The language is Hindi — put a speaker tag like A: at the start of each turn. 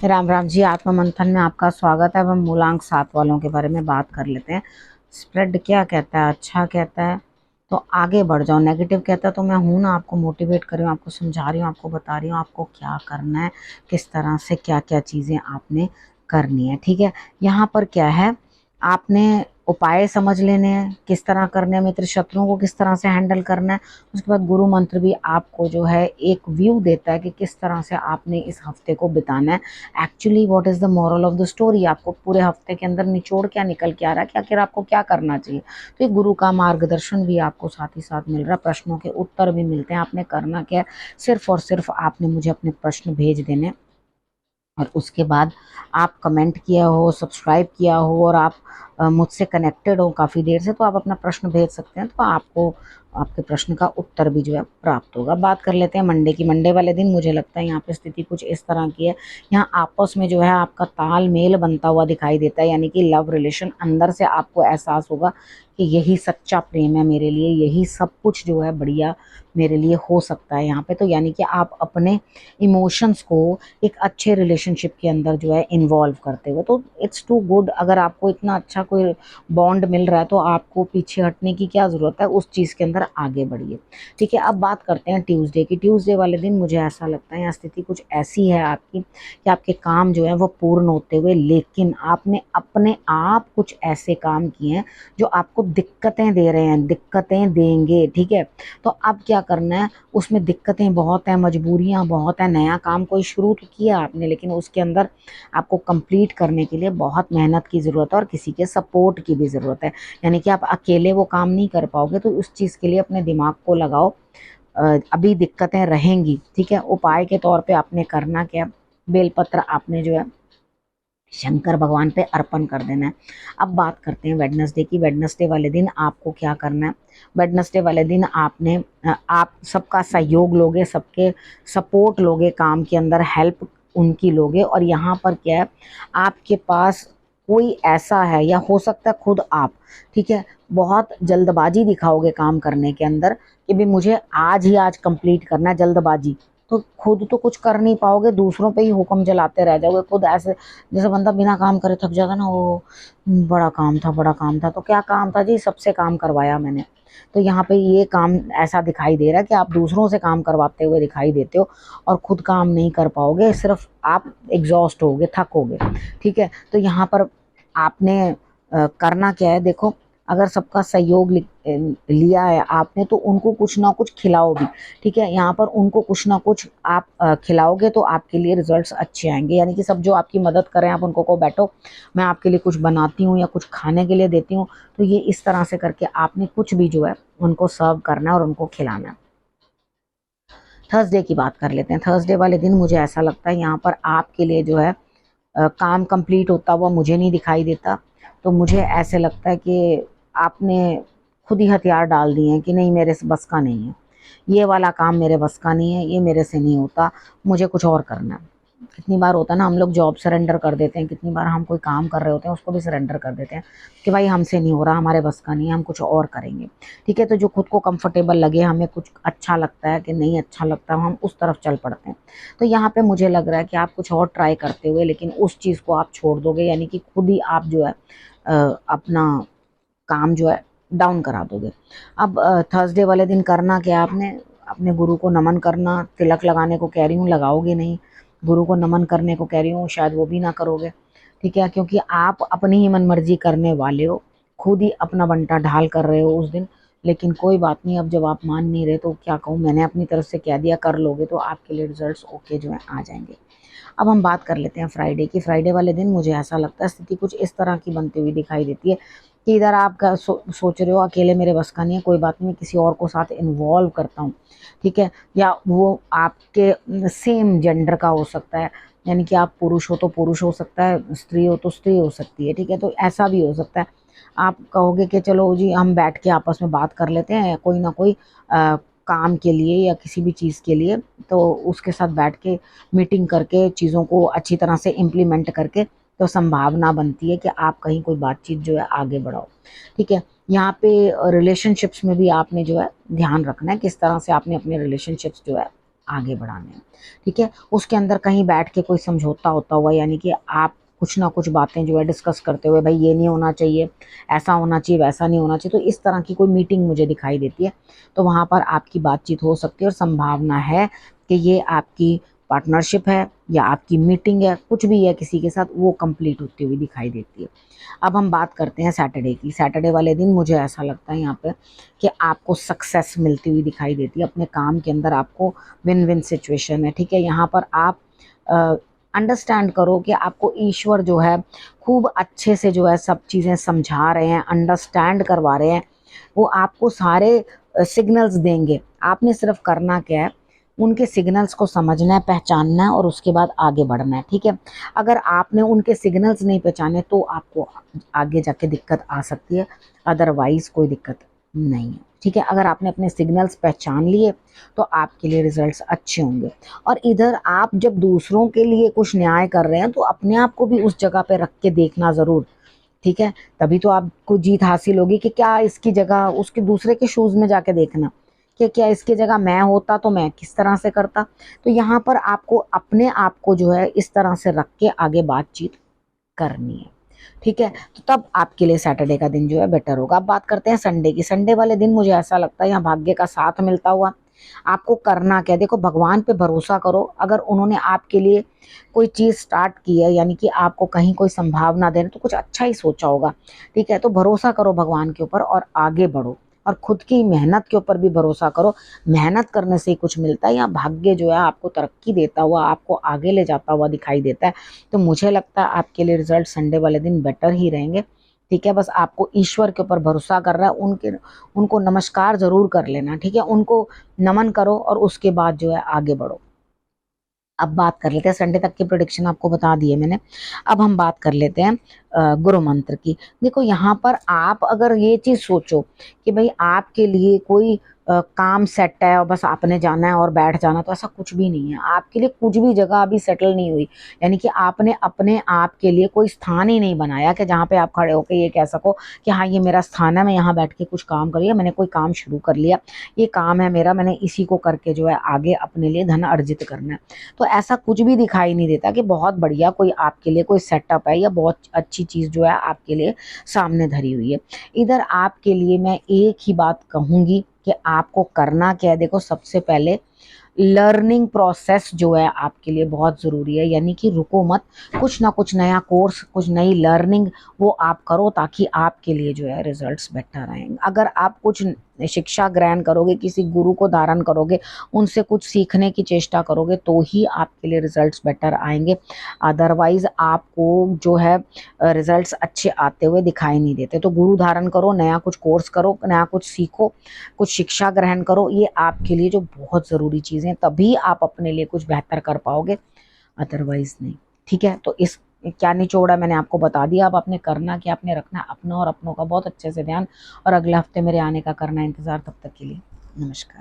A: राम राम जी। आत्म मंथन में आपका स्वागत है। अब हम मूलांक 7 वालों के बारे में बात कर लेते हैं। स्प्रेड क्या कहता है? अच्छा कहता है तो आगे बढ़ जाओ, नेगेटिव कहता है तो मैं हूं ना, आपको मोटिवेट कर रही हूँ, आपको समझा रही हूँ, आपको बता रही हूँ आपको क्या करना है, किस तरह से क्या क्या चीज़ें आपने करनी है। ठीक है, यहाँ पर क्या है, आपने उपाय समझ लेने हैं, किस तरह करने हैं, मित्र शत्रुओं को किस तरह से हैंडल करना है। उसके बाद गुरु मंत्र भी आपको जो है एक व्यू देता है कि किस तरह से आपने इस हफ्ते को बिताना है। Actually what is the moral of the story, आपको पूरे हफ्ते के अंदर निचोड़ क्या निकल के आ रहा है कि आखिर आपको क्या करना चाहिए। तो एक गुरु का मार्गदर्शन भी आपको साथ ही साथ मिल रहा है, प्रश्नों के उत्तर भी मिलते हैं। आपने करना क्या है, सिर्फ और सिर्फ आपने मुझे अपने प्रश्न भेज देने, और उसके बाद आप कमेंट किया हो, सब्सक्राइब किया हो और आप मुझसे कनेक्टेड हो काफ़ी देर से, तो आप अपना प्रश्न भेज सकते हैं, तो आपको आपके प्रश्न का उत्तर भी जो है प्राप्त होगा। बात कर लेते हैं मंडे की। मंडे वाले दिन मुझे लगता है यहाँ पे स्थिति कुछ इस तरह की है, यहाँ आपस में जो है आपका तालमेल बनता हुआ दिखाई देता है, यानी कि लव रिलेशन, अंदर से आपको एहसास होगा कि यही सच्चा प्रेम है मेरे लिए, यही सब कुछ जो है बढ़िया मेरे लिए हो सकता है यहाँ पे। तो यानी कि आप अपने इमोशंस को एक अच्छे रिलेशनशिप के अंदर जो है इन्वॉल्व करते हुए, तो इट्स टू गुड। अगर आपको इतना अच्छा कोई बॉन्ड मिल रहा है तो आपको पीछे हटने की क्या ज़रूरत है, उस चीज़ के अंदर आगे बढ़िए। ठीक है, अब बात करते हैं ट्यूसडे की। ट्यूसडे वाले दिन मुझे ऐसा लगता है यहाँ स्थिति कुछ ऐसी है आपकी कि आपके काम जो है वो पूर्ण होते हुए, लेकिन आपने अपने आप कुछ ऐसे काम किए हैं जो आपको दिक्कतें दे रहे हैं, दिक्कतें देंगे। ठीक है, तो अब क्या करना है, उसमें दिक्कतें बहुत हैं, मजबूरियां बहुत हैं। नया काम कोई शुरू तो किया आपने, लेकिन उसके अंदर आपको कंप्लीट करने के लिए बहुत मेहनत की ज़रूरत है और किसी के सपोर्ट की भी ज़रूरत है। यानी कि आप अकेले वो काम नहीं कर पाओगे, तो उस चीज़ के लिए अपने दिमाग को लगाओ। अभी दिक्कतें रहेंगी। ठीक है, उपाय के तौर पे आपने करना क्या, बेलपत्र आपने जो है शंकर भगवान पे अर्पण कर देना है। अब बात करते हैं वेडनेसडे की। वेडनेसडे वाले दिन आपको क्या करना है, वेडनेसडे वाले दिन आपने आप सबका सहयोग लोगे, सबके सपोर्ट लोगे, काम के अंदर हेल्प उनकी लोगे। और यहाँ पर क्या है, आपके पास कोई ऐसा है, या हो सकता है खुद आप, ठीक है, बहुत जल्दबाजी दिखाओगे काम करने के अंदर कि भी मुझे आज कंप्लीट करना है, जल्दबाजी। तो खुद तो कुछ कर नहीं पाओगे, दूसरों पे ही हुक्म चलाते रह जाओगे। खुद ऐसे जैसे बंदा बिना काम करे थक जाता ना, वो बड़ा काम था, बड़ा काम था। तो क्या काम था जी, सबसे काम करवाया मैंने। तो यहाँ पे ये काम ऐसा दिखाई दे रहा है कि आप दूसरों से काम करवाते हुए दिखाई देते हो और खुद काम नहीं कर पाओगे, सिर्फ आप एग्जॉस्ट होगे, थकोगे। ठीक है, तो यहाँ पर आपने करना क्या है, देखो, अगर सबका सहयोग लिया है आपने तो उनको कुछ ना कुछ खिलाओ भी। ठीक है, यहाँ पर उनको कुछ ना कुछ आप खिलाओगे तो आपके लिए रिजल्ट्स अच्छे आएंगे। यानी कि सब जो आपकी मदद करें, आप उनको को बैठो मैं आपके लिए कुछ बनाती हूँ या कुछ खाने के लिए देती हूँ। तो ये इस तरह से करके आपने कुछ भी जो है उनको सर्व करना है और उनको खिलाना है। थर्सडे की बात कर लेते हैं। थर्सडे वाले दिन मुझे ऐसा लगता है यहाँ पर आपके लिए जो है काम कंप्लीट होता हुआ मुझे नहीं दिखाई देता। तो मुझे ऐसे लगता है कि आपने खुद ही हथियार डाल दिए हैं कि नहीं, मेरे से बस का नहीं है, ये वाला काम मेरे बस का नहीं है, ये मेरे से नहीं होता, मुझे कुछ और करना है। कितनी बार होता है ना, हम लोग जॉब सरेंडर कर देते हैं, कितनी बार हम कोई काम कर रहे होते हैं उसको भी सरेंडर कर देते हैं कि भाई हमसे नहीं हो रहा, हमारे बस का नहीं है, हम कुछ और करेंगे। ठीक है, तो जो खुद को कंफर्टेबल लगे, हमें कुछ अच्छा लगता है कि नहीं अच्छा लगता, हम उस तरफ चल पड़ते हैं। तो यहाँ पे मुझे लग रहा है कि आप कुछ और ट्राई करते हुए लेकिन उस चीज़ को आप छोड़ दोगे, यानी कि खुद ही आप जो है अपना काम जो है डाउन करा दोगे। अब थर्सडे वाले दिन करना क्या, आपने अपने गुरु को नमन करना, तिलक लगाने को कह रही हूँ, लगाओगे नहीं, गुरु को नमन करने को कह रही हूँ, शायद वो भी ना करोगे। ठीक है, क्योंकि आप अपनी ही मनमर्जी करने वाले हो, खुद ही अपना बंटा ढाल कर रहे हो उस दिन। लेकिन कोई बात नहीं, अब जब आप मान नहीं रहे तो क्या कहूँ, मैंने अपनी तरफ से कह दिया, कर लोगे तो आपके लिए रिजल्ट्स ओके जो है आ जाएंगे। अब हम बात कर लेते हैं फ्राइडे की। फ्राइडे वाले दिन मुझे ऐसा लगता है स्थिति कुछ इस तरह की बनती हुई दिखाई देती है कि इधर आप सोच रहे हो अकेले मेरे बस का नहीं है, कोई बात नहीं, किसी और को साथ इन्वॉल्व करता हूँ। ठीक है, या वो आपके सेम जेंडर का हो सकता है, यानी कि आप पुरुष हो तो पुरुष हो सकता है, स्त्री हो तो स्त्री हो सकती है। ठीक है, तो ऐसा भी हो सकता है। आप कहोगे कि चलो जी हम बैठ के आपस में बात कर लेते हैं, कोई ना कोई काम के लिए या किसी भी चीज़ के लिए, तो उसके साथ बैठ के मीटिंग करके चीज़ों को अच्छी तरह से इम्प्लीमेंट करके, तो संभावना बनती है कि आप कहीं कोई बातचीत जो है आगे बढ़ाओ। ठीक है, यहाँ पे रिलेशनशिप्स में भी आपने जो है ध्यान रखना है, किस तरह से आपने अपने रिलेशनशिप्स जो है आगे बढ़ाने हैं, ठीक है। उसके अंदर कहीं बैठ के कोई समझौता होता हुआ, यानी कि आप कुछ ना कुछ बातें जो है डिस्कस करते हुए, भाई ये नहीं होना चाहिए, ऐसा होना चाहिए, वैसा नहीं होना चाहिए, तो इस तरह की कोई मीटिंग मुझे दिखाई देती है। तो वहाँ पर आपकी बातचीत हो सकती है और संभावना है कि ये आपकी पार्टनरशिप है या आपकी मीटिंग है, कुछ भी है किसी के साथ, वो कंप्लीट होती हुई दिखाई देती है। अब हम बात करते हैं सैटरडे की। सैटरडे वाले दिन मुझे ऐसा लगता है यहाँ पे कि आपको सक्सेस मिलती हुई दिखाई देती है अपने काम के अंदर, आपको विन विन सिचुएशन है, ठीक है। यहाँ पर आप अंडरस्टैंड करो कि आपको ईश्वर जो है खूब अच्छे से जो है सब चीज़ें समझा रहे हैं, अंडरस्टैंड करवा रहे हैं। वो आपको सारे सिग्नल्स देंगे, आपने सिर्फ करना क्या है, उनके सिग्नल्स को समझना है, पहचानना है और उसके बाद आगे बढ़ना है, ठीक है। अगर आपने उनके सिग्नल्स नहीं पहचाने तो आपको आगे जाके दिक्कत आ सकती है, अदरवाइज कोई दिक्कत नहीं है, ठीक है। अगर आपने अपने सिग्नल्स पहचान लिए तो आपके लिए रिजल्ट्स अच्छे होंगे। और इधर आप जब दूसरों के लिए कुछ न्याय कर रहे हैं तो अपने आप को भी उस जगह पे रख के देखना ज़रूर, ठीक है। तभी तो आपको जीत हासिल होगी कि क्या इसकी जगह, उसके दूसरे के शूज़ में जाके देखना कि क्या इसकी जगह मैं होता तो मैं किस तरह से करता। तो यहाँ पर आपको अपने आप को जो है इस तरह से रख के आगे बातचीत करनी है, ठीक है। तो तब आपके लिए सैटरडे का दिन जो है बेटर होगा। अब बात करते हैं संडे की। संडे वाले दिन मुझे ऐसा लगता है यहाँ भाग्य का साथ मिलता हुआ। आपको करना क्या है, देखो भगवान पे भरोसा करो। अगर उन्होंने आपके लिए कोई चीज़ स्टार्ट की है, यानी कि आपको कहीं कोई संभावना दे रहे, तो कुछ अच्छा ही सोचा होगा, ठीक है। तो भरोसा करो भगवान के ऊपर और आगे बढ़ो, और खुद की मेहनत के ऊपर भी भरोसा करो। मेहनत करने से ही कुछ मिलता है। या भाग्य जो है आपको तरक्की देता हुआ, आपको आगे ले जाता हुआ दिखाई देता है। तो मुझे लगता है आपके लिए रिजल्ट संडे वाले दिन बेटर ही रहेंगे, ठीक है। बस आपको ईश्वर के ऊपर भरोसा कर रहा है, उनको नमस्कार जरूर कर लेना, ठीक है। उनको नमन करो और उसके बाद जो है आगे बढ़ो। अब बात कर लेते हैं, संडे तक की प्रोडिक्शन आपको बता दी है मैंने। अब हम बात कर लेते हैं गुरु मंत्र की। देखो यहाँ पर आप अगर ये चीज़ सोचो कि भाई आपके लिए कोई काम सेट है और बस आपने जाना है और बैठ जाना, तो ऐसा कुछ भी नहीं है। आपके लिए कुछ भी जगह अभी सेटल नहीं हुई, यानी कि आपने अपने आप के लिए कोई स्थान ही नहीं बनाया कि जहाँ पे आप खड़े होकर ये कह सको कि हाँ ये मेरा स्थान है, मैं यहाँ बैठ के कुछ काम कर लिया, मैंने कोई काम शुरू कर लिया, ये काम है मेरा, मैंने इसी को करके जो है आगे अपने लिए धन अर्जित करना है। तो ऐसा कुछ भी दिखाई नहीं देता कि बहुत बढ़िया कोई आपके लिए कोई सेटअप है या बहुत अच्छी चीज़ जो है आपके लिए सामने धरी हुई है। इधर आपके लिए मैं एक ही बात कहूँगी कि आपको करना क्या है। देखो सबसे पहले लर्निंग प्रोसेस जो है आपके लिए बहुत ज़रूरी है, यानी कि रुको मत, कुछ ना कुछ नया कोर्स, कुछ नई लर्निंग वो आप करो, ताकि आपके लिए जो है रिजल्ट्स बेटर आएंगे। अगर आप कुछ शिक्षा ग्रहण करोगे, किसी गुरु को धारण करोगे, उनसे कुछ सीखने की चेष्टा करोगे, तो ही आपके लिए रिजल्ट्स बेटर आएंगे। अदरवाइज आपको जो है रिजल्ट्स अच्छे आते हुए दिखाई नहीं देते। तो गुरु धारण करो, नया कुछ कोर्स करो, नया कुछ सीखो, कुछ शिक्षा ग्रहण करो, ये आपके लिए जो बहुत ज़रूरी चीज़ें, तभी आप अपने लिए कुछ बेहतर कर पाओगे, अदरवाइज नहीं, ठीक है। तो इस क्या निचोड़ है मैंने आपको बता दिया। अब आपने करना क्या, आपने रखना अपना और अपनों का बहुत अच्छे से ध्यान, और अगले हफ्ते मेरे आने का करना इंतज़ार। तब तक के लिए नमस्कार।